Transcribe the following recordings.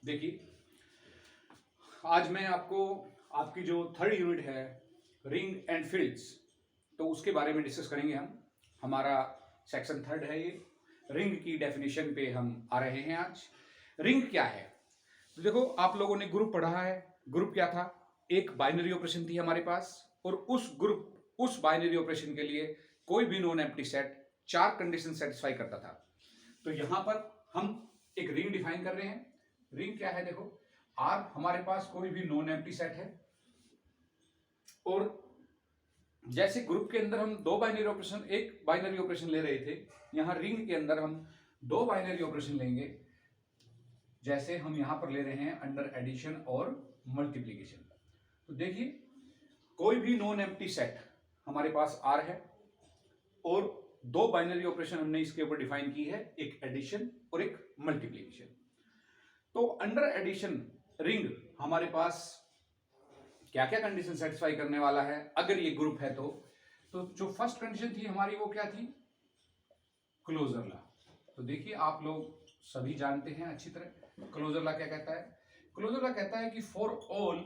देखिए, आज मैं आपको आपकी जो थर्ड यूनिट है रिंग एंड फील्ड्स, तो उसके बारे में डिस्कस करेंगे हम। हमारा सेक्शन थर्ड है ये। रिंग की डेफिनेशन पे हम आ रहे हैं आज। रिंग क्या है? तो देखो, आप लोगों ने ग्रुप पढ़ा है। ग्रुप क्या था? एक बाइनरी ऑपरेशन थी हमारे पास, और उस बाइनरी ऑपरेशन के लिए कोई भी नॉन एम्प्टी सेट चार कंडीशन सेटिस्फाई करता था। तो यहां पर हम एक रिंग डिफाइन कर रहे हैं। रिंग क्या है? देखो, आर हमारे पास कोई भी नॉन एम्प्टी सेट है, और जैसे ग्रुप के अंदर हम एक बाइनरी ऑपरेशन ले रहे थे, यहां रिंग के अंदर हम दो बाइनरी ऑपरेशन लेंगे। जैसे हम यहां पर ले रहे हैं अंडर एडिशन और मल्टीप्लीकेशन। तो देखिए, कोई भी नॉन एम्प्टी सेट हमारे पास आर है, और दो बाइनरी ऑपरेशन हमने इसके ऊपर डिफाइन की है, एक एडिशन और एक मल्टीप्लीकेशन। तो अंडर एडिशन रिंग हमारे पास क्या क्या कंडीशन सेटिस्फाई करने वाला है अगर ये ग्रुप है? तो जो फर्स्ट कंडीशन थी हमारी, वो क्या थी? Closure law. तो देखिए, आप लोग सभी जानते हैं अच्छी तरह क्लोजर लॉ क्या कहता है। क्लोजर लॉ कहता है कि for all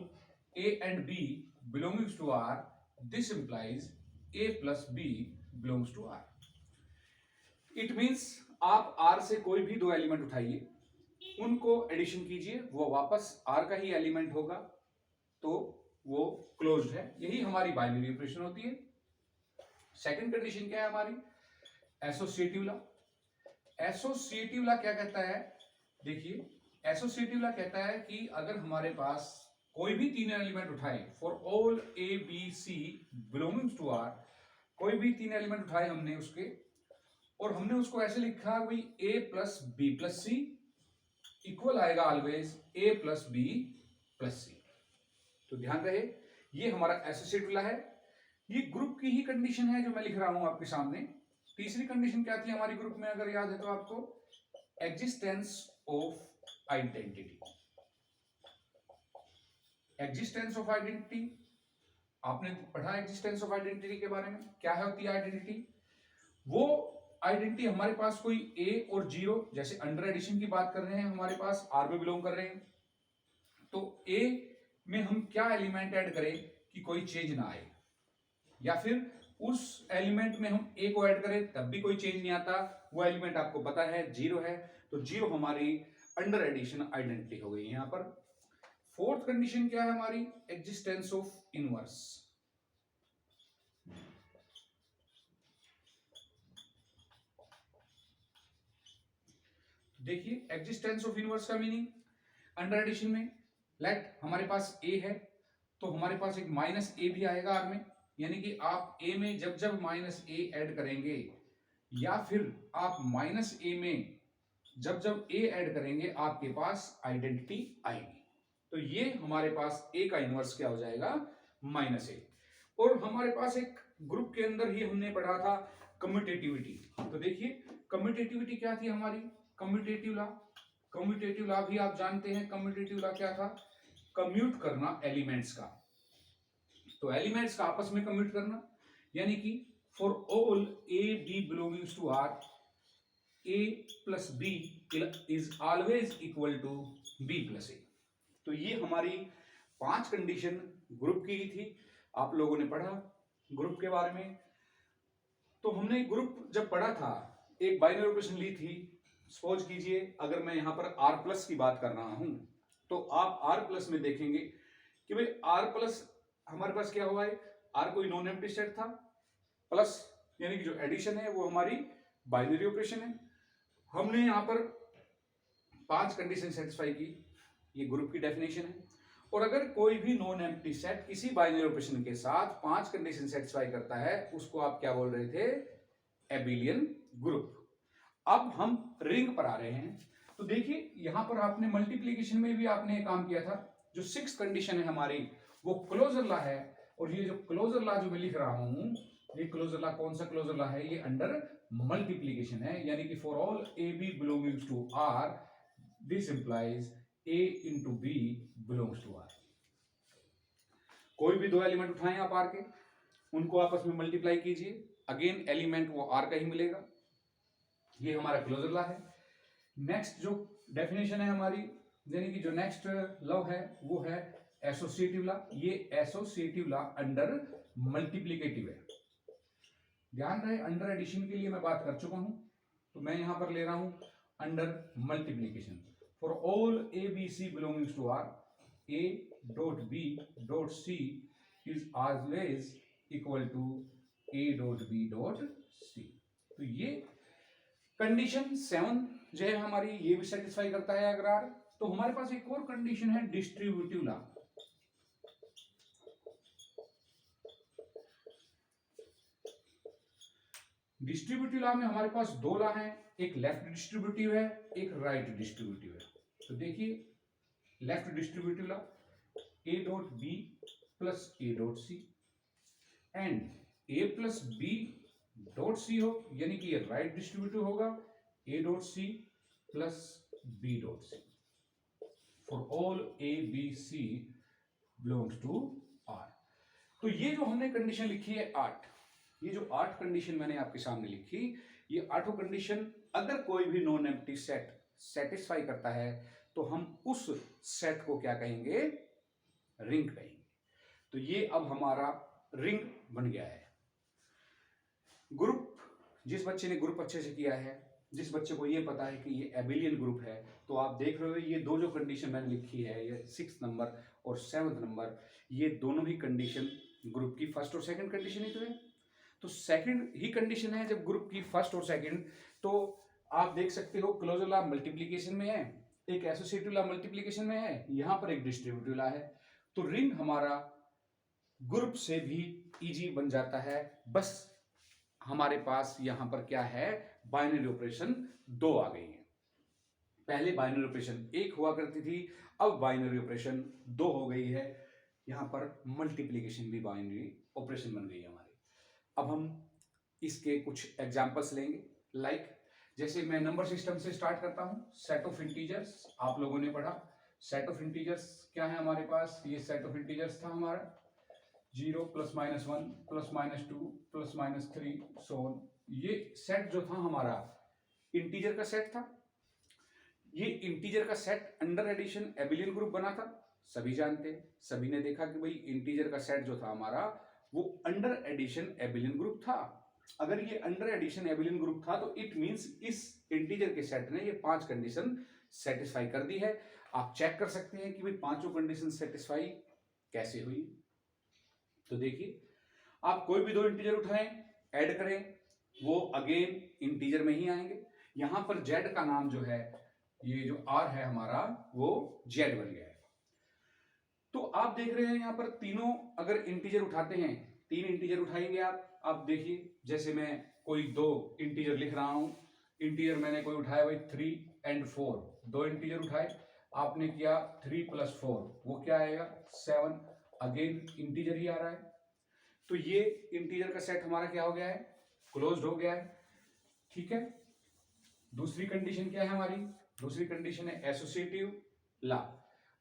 a and b belongings to R, this implies a plus b belongs to R. It means आप आर से कोई भी दो एलिमेंट उठाइए, उनको एडिशन कीजिए, वो वापस आर का ही एलिमेंट होगा, तो वो क्लोज्ड है। यही हमारी बाइनरी ऑपरेशन होती है। सेकंड कंडीशन क्या है हमारी? Associative law. एसोसिएटिव लॉ क्या कहता है? देखिए, एसोसिएटिव लॉ कहता है कि अगर हमारे पास कोई भी तीन एलिमेंट उठाए, for all A b c belongings to R, कोई भी तीन एलिमेंट उठाए हमने उसके, और हमने उसको ऐसे लिखा भाई A plus B plus C equal आएगा always A plus B plus C. तो ध्यान रहे, ये हमारा एसोसिएटिव लॉ है। ये ग्रुप की ही कंडीशन है जो मैं लिख रहा हूं आपके सामने। तीसरी कंडीशन क्या थी हमारी ग्रुप में, अगर याद है तो आपको? Existence of identity. Existence of identity आपने पढ़ा एग्जिस्टेंस ऑफ आइडेंटिटी के बारे में? क्या है होती है आइडेंटिटी? वो आइडेंटिटी हमारे पास कोई ए और जीरो, जैसे अंडर एडिशन की बात कर रहे हैं, हमारे पास आर में बिलोंग कर रहे हैं, तो ए में हम क्या एलिमेंट ऐड करें कि कोई चेंज ना आए, या फिर उस एलिमेंट में हम ए को ऐड करें तब भी कोई चेंज नहीं आता, वो एलिमेंट आपको पता है जीरो है, तो जीरो हमारी अंडर एडिशन आइडेंटिटी हो गई यहां पर। फोर्थ कंडीशन क्या है हमारी? Existence of inverse. देखिए, एग्जिस्टेंस ऑफ इनवर्स का मीनिंग, अंडर एडिशन में लेट हमारे पास ए है, तो हमारे पास एक माइनस ए भी आएगा आर में, यानी कि आप ए में जब जब माइनस ए ऐड करेंगे, या फिर आप माइनस ए में जब जब ए ऐड करेंगे, आपके पास आइडेंटिटी आएगी। तो ये हमारे पास ए का इनवर्स क्या हो जाएगा? माइनस ए। और हमारे पास एक ग्रुप के अंदर ही हमने पढ़ा था कम्यूटेटिविटी। तो देखिए, कम्यूटेटिविटी क्या थी हमारी? Commutative law. कम्यूटेटिव लॉ भी आप जानते हैं। कम्यूटेटिव लॉ क्या था? कम्यूट करना एलिमेंट्स का। तो एलिमेंट्स का आपस में कम्यूट करना, यानी कि for all A B belongings to R, A plus B is always equal to B plus A. तो ये हमारी पांच कंडीशन ग्रुप की ही थी। आप लोगों ने पढ़ा ग्रुप के बारे में। तो हमने ग्रुप जब पढ़ा था, एक बाइनरी ऑपरेशन ली थी। सपोज कीजिए, अगर मैं यहां पर आर प्लस की बात कर रहा हूं, तो आप आर प्लस में देखेंगे कि भाई आर प्लस हमारे पास क्या हुआ है? आर कोई नॉन एम्प्टी सेट था, प्लस यानी कि जो एडिशन है वो हमारी बाइनरी ऑपरेशन है। हमने यहां पर पांच कंडीशन सेटिस्फाई की, ये ग्रुप की डेफिनेशन है। और अगर कोई भी नॉन एम्प्टी सेट किसी बाइनरी ऑपरेशन के साथ पांच कंडीशन सेटिस्फाई करता है, उसको आप क्या बोल रहे थे? Abelian group. अब हम रिंग पर आ रहे हैं। तो देखिए, यहां पर आपने मल्टीप्लीकेशन में भी आपने काम किया था। जो सिक्स कंडीशन है हमारी, वो क्लोजर लॉ है। और ये जो क्लोजर लॉ जो मैं लिख रहा हूं, ये क्लोजर लॉ कौन सा क्लोजर लॉ है? ये अंडर मल्टीप्लीकेशन है, यानी कि for all A B belongings to R, this implies a into b belongs to R. कोई भी दो एलिमेंट उठाएं आप आर के, उनको आपस में मल्टीप्लाई कीजिए, अगेन एलिमेंट वो आर का ही मिलेगा। ये हमारा क्लोजर लॉ है। नेक्स्ट जो डेफिनेशन है हमारी, यानी कि जो नेक्स्ट लॉ है वो है एसोसिएटिव लॉ। ये एसोसिएटिव लॉ अंडर मल्टीप्लिकेटिव है। ध्यान रहे अंडर एडिशन के लिए मैं बात कर चुका हूं, तो मैं यहां पर ले रहा हूं under multiplication. For all A b c belongings to R, a dot b dot c is always equal to a dot b dot c. तो ये कंडीशन 7 जो है हमारी, ये भी सेटिस्फाई करता है अगर आर। तो हमारे पास एक और कंडीशन है डिस्ट्रीब्यूटिव लॉ। डिस्ट्रीब्यूटिव लॉ में हमारे पास दो लॉ हैं, एक लेफ्ट डिस्ट्रीब्यूटिव है, एक राइट डिस्ट्रीब्यूटिव है। तो देखिए left distributive law, a dot b plus a dot c and a plus b dot c हो, यानी कि ये राइट डिस्ट्रीब्यूटिव होगा, a dot c plus b dot c for all A b c belongs to R. तो ये जो हमने condition लिखी है 8, ये जो 8 कंडीशन मैंने आपके सामने लिखी, ये 8 कंडीशन अगर कोई भी नॉन एम्प्टी सेट सेटिस्फाई करता है तो हम उस सेट को क्या कहेंगे, रिंग कहेंगे। तो ये अब हमारा रिंग बन गया है। ग्रुप, जिस बच्चे ने ग्रुप अच्छे से किया है, जिस बच्चे को ये पता है कि ये एबिलियन ग्रुप है, तो आप देख रहे हो ये दो जो कंडीशन मैंने लिखी है, ये 6th नंबर और 7th नंबर, ये दोनों ही कंडीशन ग्रुप की फर्स्ट और सेकंड कंडीशन ही तो है। तो सेकंड ही कंडीशन है जब ग्रुप की फर्स्ट और सेकंड। तो आप देख सकते हो क्लोजर लॉ मल्टीप्लिकेशन में है, एक एसोसिएटिव लॉ मल्टीप्लिकेशन में है, यहां पर एक डिस्ट्रीब्यूटिव लॉ है। तो रिंग हमारा ग्रुप से भी इजी बन जाता है। बस हमारे पास यहां पर क्या है, बाइनरी ऑपरेशन 2 आ गई है। पहले बाइनरी ऑपरेशन 1 हुआ करती थी, अब बाइनरी ऑपरेशन 2 हो गई है। यहां पर मल्टीप्लिकेशन भी बाइनरी ऑपरेशन बन गई है हमारी। अब हम इसके कुछ एग्जांपल्स लेंगे। लाइक जैसे मैं नंबर सिस्टम से स्टार्ट करता हूं, सेट ऑफ इंटीजर्स आप लोगों ने पढ़ा। सेट ऑफ इंटीजर्स क्या है हमारे पास, ये सेट ऑफ इंटीजर्स था हमारा 0 plus minus 1 plus minus 2 plus minus 3 so on. ये सेट जो था हमारा इंटीजर का सेट था। ये इंटीजर का set under addition abelian group बना था, सभी जानते हैं, सभी ने देखा कि भाई इंटीजर का सेट जो था हमारा वो अंडर एडिशन एबिलियन ग्रुप था। अगर ये अंडर एडिशन एबिलियन ग्रुप था तो इट मींस इस इंटीजर के सेट ने ये 5 कंडीशन सेटिस्फाई कर दी है। आप चेक कर सकते हैं कि भाई पांचों कंडीशन सेटिस्फाई कैसे हुई। तो देखिए आप कोई भी दो इंटीजर उठाएं, ऐड करें, वो अगेन इंटीजर में ही आएंगे। यहां पर जेड का नाम जो है, ये जो आर है हमारा, वो जेड बन गया है। तो आप देख रहे हैं यहां पर तीनों अगर इंटीजर उठाते हैं, 3 इंटीजर उठाएंगे आप देखिए जैसे मैं कोई 2 इंटीजर लिख रहा हूं, इंटीजर मैंने कोई उठाया भाई 3 and 4, 2 इंटीजर उठाए, आपने किया 3 + 4, वो क्या आएगा 7, अगेन इंटीजर ही आ रहा है। तो ये इंटीजर का सेट हमारा क्या हो गया है, क्लोज्ड हो गया है। ठीक है, दूसरी कंडीशन क्या है हमारी, दूसरी कंडीशन है एसोसिएटिव लॉ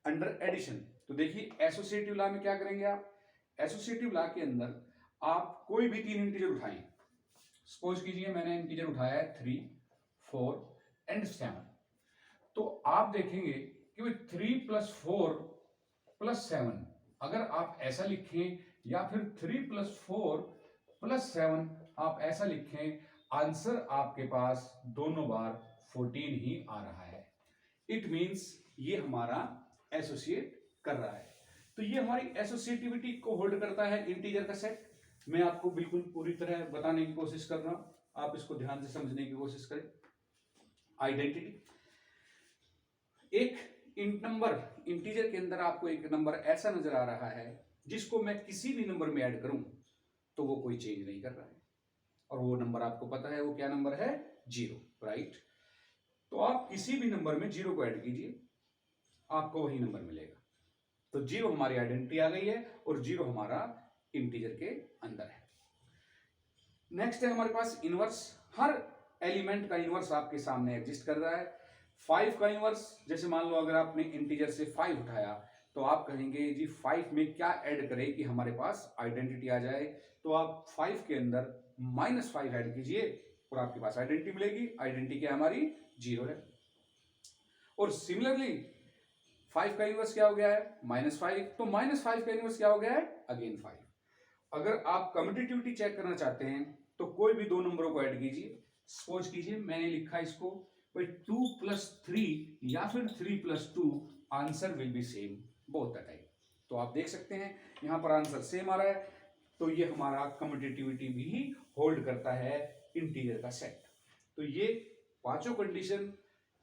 अंडर एडिशन। तो देखिए एसोसिएटिव लॉ में क्या करेंगे आप, एसोसिएटिव लॉ के अंदर आप कोई भी 3 इंटीजर उठाएं। सपोज कीजिए मैंने इंटीजर उठाया है 3, 4 and 7। तो आप देखेंगे कि भाई 3 + 4 + 7, अगर आप ऐसा लिखें या फिर 3 + 4 + 7 आप ऐसा लिखें, आंसर आपके पास दोनों बार 14 ही आ रहा है। इट मींस ये हमारा एसोसिएट कर रहा है। तो ये हमारी एसोसिएटिविटी को होल्ड करता है इंटीजर का सेट। मैं आपको बिल्कुल पूरी तरह बताने की कोशिश कर रहा हूं, आप इसको ध्यान से समझने की कोशिश करें। आइडेंटिटी, एक नंबर इंटीजर के अंदर आपको एक नंबर ऐसा नजर आ रहा है जिसको मैं किसी भी नंबर में ऐड करूं तो वो कोई चेंज नहीं कर रहा है, और वो नंबर आपको पता है वो क्या नंबर है, 0, राइट। तो आप किसी भी नंबर में 0 को ऐड कीजिए, आपको वही नंबर मिलेगा। तो 0 हमारी आइडेंटिटी आ गई है और 0 हमारा इंटीजर के अंदर है। नेक्स्ट है हमारे पास इनवर्स। हर एलिमेंट का इनवर्स आपके सामने एग्जिस्ट कर रहा है। 5 का इनवर्स, जैसे मान लो अगर आपने इंटीजर से 5 उठाया तो आप कहेंगे जी 5 में क्या ऐड करें कि हमारे पास आइडेंटिटी आ जाए। तो आप 5 के अंदर -5 ऐड कीजिए और आपके पास आइडेंटिटी मिलेगी। आइडेंटिटी क्या हमारी 0 है। और सिमिलरली 5 का इनवर्स क्या हो गया है -5, तो -5 का इनवर्स क्या हो गया है अगेन 5। अगर आप कम्यूटेटिविटी चेक करना चाहते हैं तो कोई भी दो नंबरों को ऐड कीजिए। सपोज कीजिए मैंने लिखा इसको भाई 2 + 3 या फिर 3 + 2, answer will be same both the time. तो आप देख सकते हैं यहाँ पर आंसर सेम आ रहा है, तो ये हमारा कम्यूटेटिविटी भी होल्ड करता है इंटीजर का सेट। तो ये पांचों कंडीशन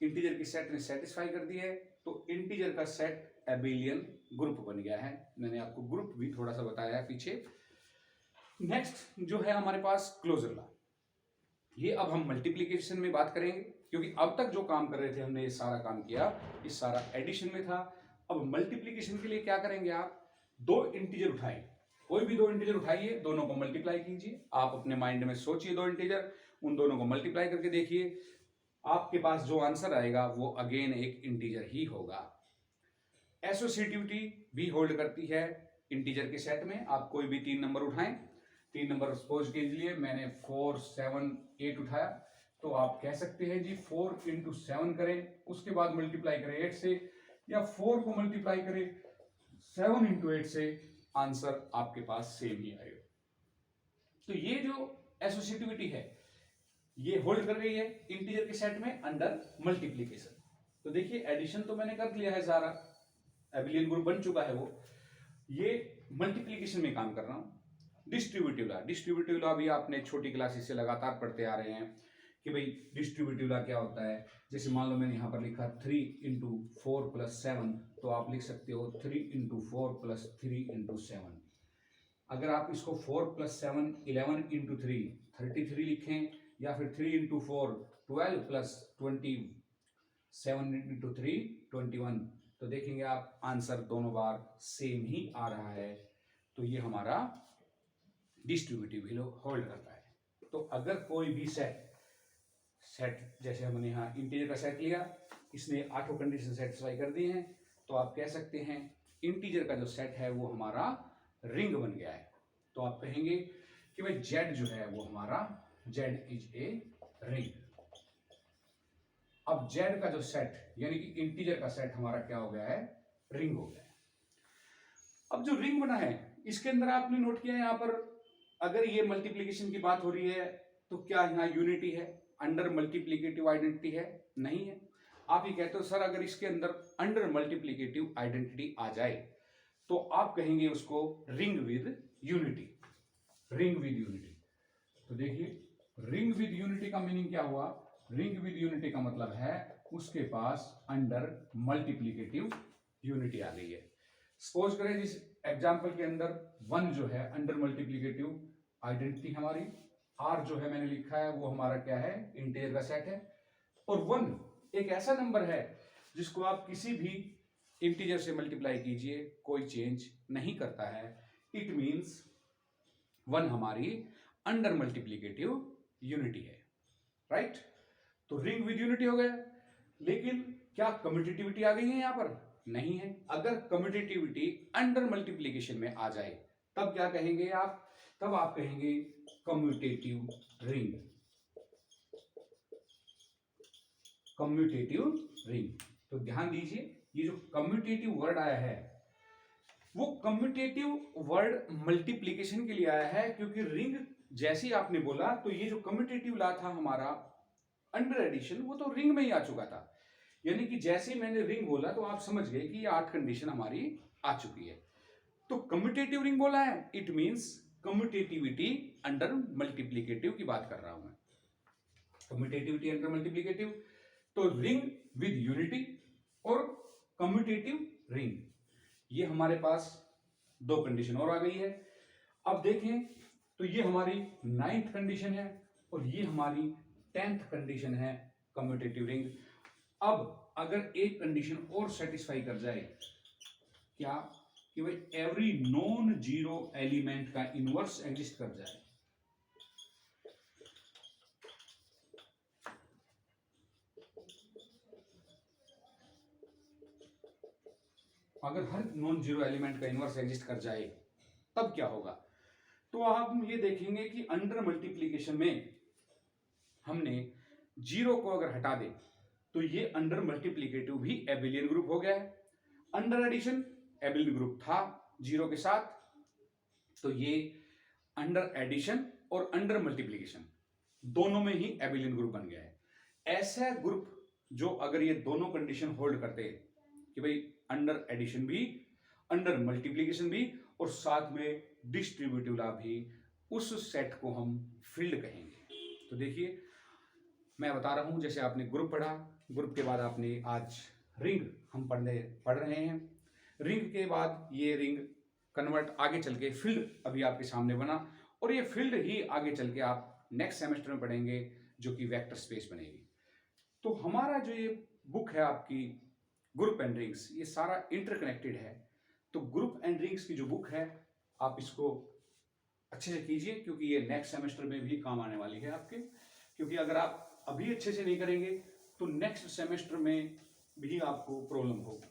इंटीजर के सेट ने सेटिस्फाई कर दी है, तो इंटीजर का सेट एबेलियन ग्रुप बन गया है। मैंने आपको ग्रुप भी थोड़ा सा बताया है पीछे। नेक्स्ट जो है हमारे पास क्लोजर लॉ, ये अब हम मल्टीप्लिकेशन में बात करेंगे, क्योंकि अब तक जो काम कर रहे थे हमने ये सारा काम किया, ये सारा एडिशन में था। अब मल्टीप्लिकेशन के लिए क्या करेंगे, आप दो इंटीजर उठाइए, कोई भी दो इंटीजर उठाइए, दोनों को मल्टीप्लाई कीजिए। आप अपने माइंड में सोचिए दो इंटीजर, उन दोनों को मल्टीप्लाई करके देखिए, आपके पास जो आंसर आएगा वो अगेन एक इंटीजर ही होगा। एसोसिएटिविटी भी होल्ड करती है इंटीजर के सेट में। आप कोई भी 3 नंबर उठाएं, 3 नंबर सपोज कीजिए मैंने 4, 7, 8 उठाया, तो आप कह सकते हैं जी 4 × 7 करें, उसके बाद मल्टीप्लाई करें 8 से, या 4 को मल्टीप्लाई करें 7 × 8 से, आंसर आपके पास सेम ही आएगा। तो ये जो एसोसिएटिविटी है ये होल्ड कर रही है इंटीजर के सेट में अंडर मल्टीप्लिकेशन। तो देखिए एडिशन तो मैंने कर लिया है, सारा एबेलियन ग्रुप बन चुका है वो, ये मल्टीप्लिकेशन में काम कर रहा हूं। डिस्ट्रीब्यूटिव लॉ भी आपने छोटी क्लासेस से लगातार पढ़ते आ रहे हैं कि भाई डिस्ट्रीब्यूटिव लॉ क्या होता है। जैसे मान लो मैंने यहां पर लिखा 3 × 4 + 7, तो आप लिख सकते हो 3 × 4 + 3 × 7। अगर आप इसको 4 + 7 11 × 3 33 लिखें, या फिर 3 × 4 12 + 27 × 3 21, तो देखेंगे आप आंसर दोनों बार सेम ही आ रहा है। तो ये हमारा डिस्ट्रीब्यूटिव होल्ड करता है। तो अगर कोई भी सेट जैसे हमने यहाँ इंटीजर का सेट लिया, इसने 8 कंडीशन सेटिस्फाई कर दी हैं, तो आप कह सकते हैं इंटीजर का जो सेट है वो हमारा रिंग बन गया है। तो आप कहेंगे कि भाई जेड जो है वो हमारा जेड इज ए रिंग। अब जेड का जो सेट यानी कि इंटीजर का सेट हमारा क्या हो गया है, रिंग हो गया है। अब जो रिंग बना है इसके अंदर आपने नोट किया है यहाँ पर, अगर ये मल्टीप्लिकेशन की बात हो रही है तो क्या यहाँ यूनिटी है, अंडर मल्टीप्लिकेटिव आइडेंटिटी है? नहीं है। आप ये कहते हो सर अगर इसके अंदर अंडर मल्टीप्लिकेटिव आइडेंटिटी आ जाए तो आप कहेंगे उसको ring with unity. Ring with unity, तो देखिए रिंग विद यूनिटी का मीनिंग क्या हुआ, रिंग विद यूनिटी का मतलब है उसके पास अंडर मल्टीप्लिकेटिव यूनिटी आ गई है। सपोज करें जिस एग्जांपल के अंदर 1 जो है अंडर मल्टीप्लिकेटिव आइडेंटिटी हमारी, r जो है मैंने लिखा है वो हमारा क्या है, इंटीजर का सेट है, और 1 एक ऐसा नंबर है जिसको आप किसी भी इंटीजर से मल्टीप्लाई कीजिए कोई चेंज नहीं करता है। इट मींस 1 हमारी अंडर मल्टीप्लिकेटिव यूनिटी है, राइट। तो रिंग विद यूनिटी हो गया, लेकिन क्या कम्यूटेटिविटी आ गई है यहां पर? नहीं है। अगर कम्यूटेटिविटी अंडर मल्टीप्लिकेशन में आ जाए तब क्या कहेंगे आप? तब आप कहेंगे कम्यूटेटिव रिंग। Commutative ring. तो ध्यान दीजिए ये जो कम्यूटेटिव वर्ड आया है वो कम्यूटेटिव वर्ड मल्टीप्लिकेशन के लिए आया है, क्योंकि रिंग जैसे ही आपने बोला तो ये जो कम्यूटेटिव लॉ था हमारा अंडर एडिशन वो तो रिंग में ही आ चुका था। यानी कि जैसे ही मैंने रिंग बोला तो आप समझ गए कि ये 8 कंडीशन हमारी आ चुकी है। तो कम्यूटेटिव रिंग बोला है, it means commutativity under multiplicative की बात कर रहा हूं मैं। कम्यूटेटिविटी अंडर मल्टीप्लिकेटिव, तो रिंग विद यूनिटी और कम्यूटेटिव रिंग, ये हमारे पास 2 कंडीशन और आ गई है। अब देखें तो ये हमारी 9th कंडीशन है और ये हमारी 10th कंडीशन है कम्यूटेटिव रिंग। अब अगर एक कंडीशन और सेटिस्फाई कर जाए, क्या कि भाई एवरी नॉन जीरो एलिमेंट का इनवर्स एग्जिस्ट कर जाए, अगर हर नॉन जीरो एलिमेंट का इनवर्स एग्जिस्ट कर जाए तब क्या होगा? तो आप ये देखेंगे कि अंडर मल्टीप्लिकेशन में हमने जीरो को अगर हटा दें तो ये अंडर मल्टीप्लिकेटिव भी एबेलियन ग्रुप हो गया है। अंडर एडिशन एबिलियन ग्रुप था 0 के साथ, तो ये अंडर एडिशन और अंडर मल्टीप्लीकेशन दोनों में ही एबिलियन ग्रुप बन गया है। ऐसा ग्रुप जो अगर ये दोनों कंडीशन होल्ड करते कि भाई अंडर एडिशन भी, अंडर मल्टीप्लीकेशन भी और साथ में डिस्ट्रीब्यूटिव लॉ भी, उस सेट को हम फील्ड कहेंगे। तो देखिए मैं बता रहा हूं, जैसे आपने ग्रुप पढ़ा, ग्रुप के बाद आपने आज रिंग हम पढ़ रहे हैं। रिंग के बाद ये रिंग कन्वर्ट आगे चल के फील्ड अभी आपके सामने बना, और ये फील्ड ही आगे चल के आप नेक्स्ट सेमेस्टर में पढ़ेंगे जो कि वेक्टर स्पेस बनेगी। तो हमारा जो ये बुक है आपकी ग्रुप एंड रिंग्स, ये सारा इंटरकनेक्टेड है। तो ग्रुप एंड रिंग्स की जो बुक है आप इसको अच्छे से कीजिए, क्योंकि ये नेक्स्ट सेमेस्टर में भी काम आने वाली है आपके। क्योंकि अगर आप अभी अच्छे से नहीं करेंगे तो नेक्स्ट सेमेस्टर में भी आपको प्रॉब्लम होगी।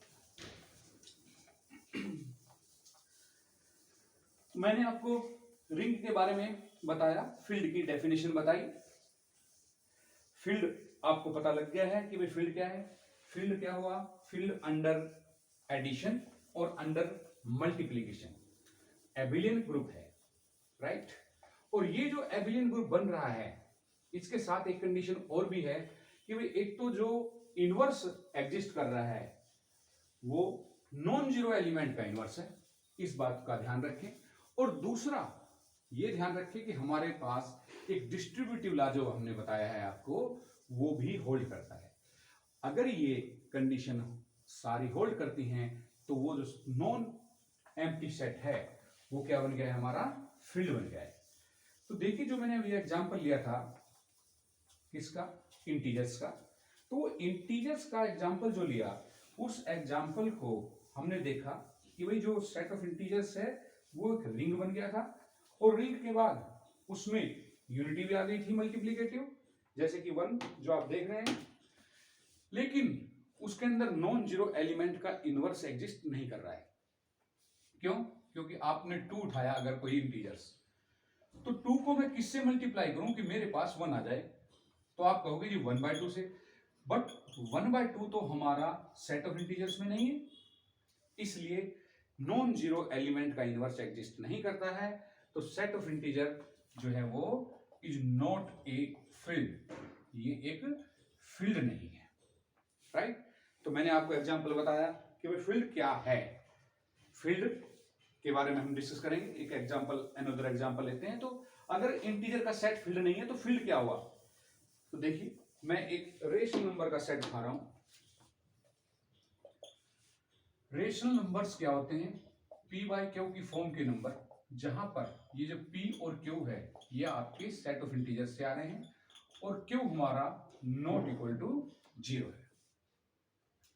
मैंने आपको रिंग के बारे में बताया, फील्ड की डेफिनेशन बताई। फील्ड आपको पता लग गया है कि भाई फील्ड क्या है। फील्ड क्या हुआ? फील्ड अंडर एडिशन और अंडर मल्टीप्लीकेशन एबिलियन ग्रुप है, राइट। और ये जो एबिलियन ग्रुप बन रहा है, इसके साथ एक कंडीशन और भी है कि भाई एक तो जो इनवर्स एग्जिस्ट कर रहा है वो नॉन जीरो एलिमेंट का इनवर्स है, इस बात का ध्यान रखें। और दूसरा ये ध्यान रखें कि हमारे पास एक डिस्ट्रीब्यूटिव लॉ जो हमने बताया है आपको, वो भी होल्ड करता है। अगर ये कंडीशन सारी होल्ड करती हैं तो वो जो नॉन एम्प्टी सेट है वो क्या बन गया है? हमारा फील्ड बन गया है। तो देखिए जो मैंने अभी एग्जांपल लिया था किसका? इंटीजर्स का। तो वो इंटीजर्स का एग्जांपल जो लिया, उस एग्जांपल को हमने देखा कि भाई जो सेट ऑफ इंटीजर्स है वो एक रिंग बन गया था, और रिंग के बाद उसमें यूनिटी भी आ गई थी मल्टीप्लीकेटिव, जैसे कि 1 जो आप देख रहे हैं। लेकिन उसके अंदर नॉन जीरो एलिमेंट का इनवर्स एग्जिस्ट नहीं कर रहा है। क्यों? क्योंकि आपने 2 उठाया अगर कोई इंटीजर्स, तो 2 को मैं किससे मल्टीप्लाई करूं कि मेरे पास 1 आ जाए? तो आप कहोगे जी 1/2 से, बट 1/2 तो हमारा सेट ऑफ इंटीजर्स में नहीं है, इसलिए नॉन जीरो एलिमेंट का इनवर्स एग्जिस्ट नहीं करता है। तो सेट ऑफ इंटीजर जो है वो इज नॉट ए फील्ड, ये एक फील्ड नहीं है, राइट। तो मैंने आपको एग्जांपल बताया कि भाई फील्ड क्या है। फील्ड के बारे में हम डिस्कस करेंगे। एक एग्जांपल, अनदर एग्जांपल लेते हैं। तो अगर इंटीजर का सेट फील्ड नहीं है तो फील्ड क्या हुआ? तो देखिए मैं एक रेशनल नंबर का सेट दिखा रहा हूं। रेशनल नंबर्स क्या होते हैं? p बाय क्यू की फॉर्म के नंबर, जहां पर ये जो p और q है ये आपके सेट ऑफ इंटीजर्स से आ रहे हैं, और q हमारा नॉट इक्वल टू 0 है,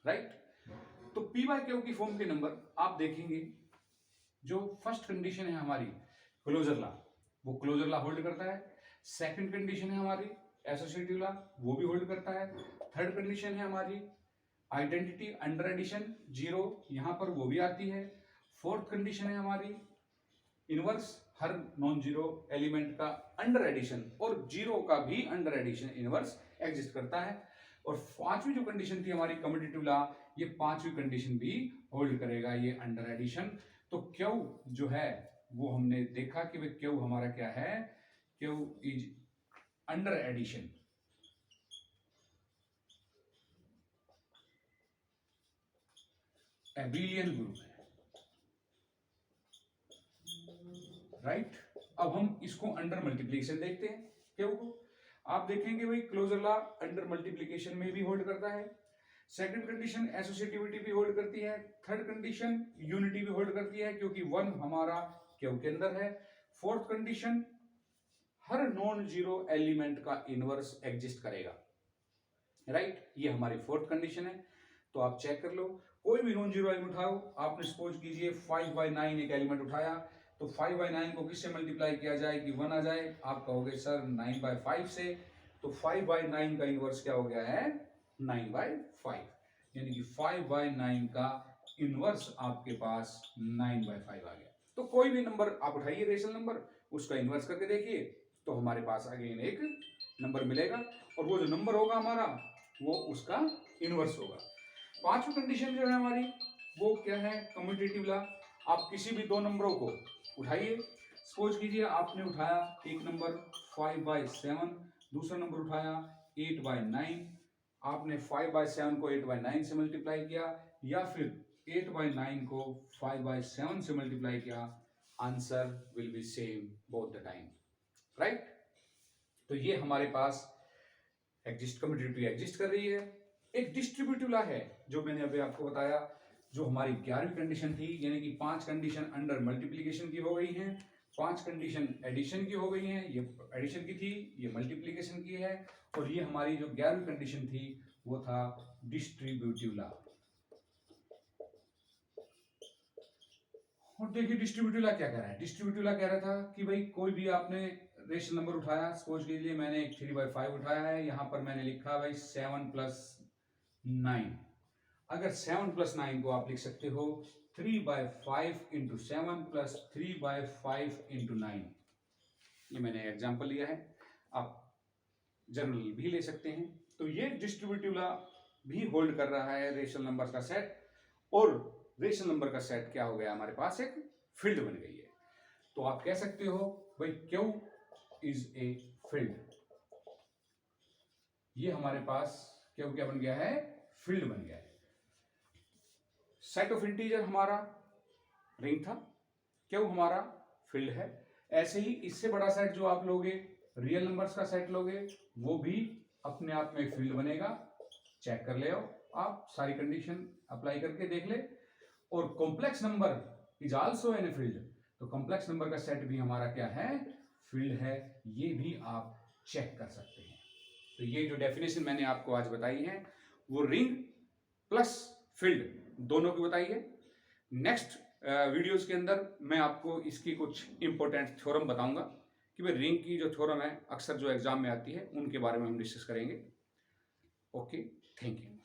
राइट। तो p बाय क्यू की फॉर्म के नंबर आप देखेंगे, जो फर्स्ट कंडीशन है हमारी क्लोजर लॉ, वो क्लोजर लॉ होल्ड करता है। सेकंड कंडीशन है हमारी एसोसिएटिव लॉ, वो भी होल्ड करता है। थर्ड कंडीशन है हमारी आइडेंटिटी अंडर एडिशन 0, यहां पर वो भी आती है। फोर्थ कंडीशन है हमारी इनवर्स, हर नॉन जीरो एलिमेंट का अंडर एडिशन और 0 का भी अंडर एडिशन इनवर्स एग्जिस्ट करता है। और पांचवी जो कंडीशन थी हमारी कम्यूटेटिव लॉ, ये पांचवी कंडीशन भी होल्ड करेगा, ये अंडर एडिशन। तो क्यू जो है वो हमने देखा कि भाई क्यू हमारा क्या है? Q is under addition, abelian group है, राइट। अब हम इसको अंडर मल्टीप्लिकेशन देखते हैं। क्यू को आप देखेंगे भाई क्लोजर लॉ अंडर मल्टीप्लिकेशन में भी होल्ड करता है। सेकंड कंडीशन एसोसिएटिविटी भी होल्ड करती है। थर्ड कंडीशन यूनिटी भी होल्ड करती है, क्योंकि 1 हमारा क्यू के अंदर है। फोर्थ कंडीशन हर नॉन जीरो एलिमेंट का इनवर्स एग्जिस्ट करेगा, राइट। ये हमारी फोर्थ कंडीशन है। तो आप चेक कर लो, कोई भी नॉन जीरो एलिमेंट उठाओ। आपने सपोज कीजिए 5/9 एक एलिमेंट उठाया, तो 5/9 को किससे मल्टीप्लाई किया जाए कि 1 आ जाए? आप कहोगे सर 9/5 से। तो 5/9 का इनवर्स क्या हो गया है? 9/5, यानी कि 5/9 का इनवर्स आपके पास 9/5 आ गया। तो कोई भी नंबर आप उठाइए रेशनल नंबर, उसका इनवर्स करके देखिए, तो हमारे पास अगेन एक नंबर मिलेगा, और वो जो नंबर होगा हमारा वो उसका इनवर्स होगा। पांचवी कंडीशन जो है हमारी वो क्या है, कम्यूटेटिव लॉ। आप किसी भी दो नंबरों को उठाइए, सपोज कीजिए आपने उठाया एक नंबर 5/7, दूसरा नंबर उठाया 8/9, आपने 5/7 को 8/9 से मल्टीप्लाई किया या फिर 8/9 को 5/7 से मल्टीप्लाई किया, answer will be same both the time, right. तो ये हमारे पास कम्यूटेटिव एग्जिस्ट कर रही है। एक डिस्ट्रीब्यूटिव लॉ है जो मैंने अभी आपको बताया, जो हमारी 11वीं कंडीशन थी, यानी कि 5 कंडीशन अंडर मल्टीप्लीकेशन की हो गई हैं, 5 कंडीशन एडिशन की हो गई हैं, ये एडिशन की थी, ये मल्टीप्लीकेशन की है, और ये हमारी जो 11वीं कंडीशन थी वो था डिस्ट्रीब्यूटिव लॉ। और देखिए डिस्ट्रीब्यूटिव लॉ क्या कह रहा है। डिस्ट्रीब्यूटिव लॉ कह रहा था कि भाई कोई भी आपने रेशनल नंबर उठाया, सपोज कीजिए मैंने 3/5 उठाया है, यहां पर मैंने लिखा भाई 7 + 9। अगर 7 + 9 को आप लिख सकते हो 3/5 × 7 + 3/5 × 9। ये मैंने एग्जांपल लिया है, आप जनरल भी ले सकते हैं। तो ये डिस्ट्रीब्यूटिव लॉ भी होल्ड कर रहा है रेशनल नंबर का सेट, और रेशनल नंबर का सेट क्या हो गया, हमारे पास एक फील्ड बन गई है। तो आप कह सकते हो भाई Q इज ए फील्ड। ये हमारे पास Q क्या बन गया है, फील्ड बन गया है। सेट ऑफ इंटीजर हमारा रिंग था, Q हमारा फील्ड है। ऐसे ही इससे बड़ा सेट जो आप लोगे, रियल नंबर्स का सेट लोगे, वो भी अपने आप में फील्ड बनेगा। चेक कर ले आप, सारी कंडीशन अप्लाई करके देख ले। और complex number is also an field, तो कॉम्प्लेक्स नंबर का सेट भी हमारा क्या है, फील्ड है। ये भी आप चेक कर सकते हैं। तो ये जो डेफिनेशन मैंने आपको आज बताई है वो रिंग प्लस फील्ड दोनों की बताई है। नेक्स्ट वीडियोस के अंदर मैं आपको इसकी कुछ इंपॉर्टेंट थ्योरम बताऊंगा कि भाई रिंग की जो थ्योरम है अक्सर जो एग्जाम में आती है उनके बारे में हम डिस्कस करेंगे। Okay, thank you.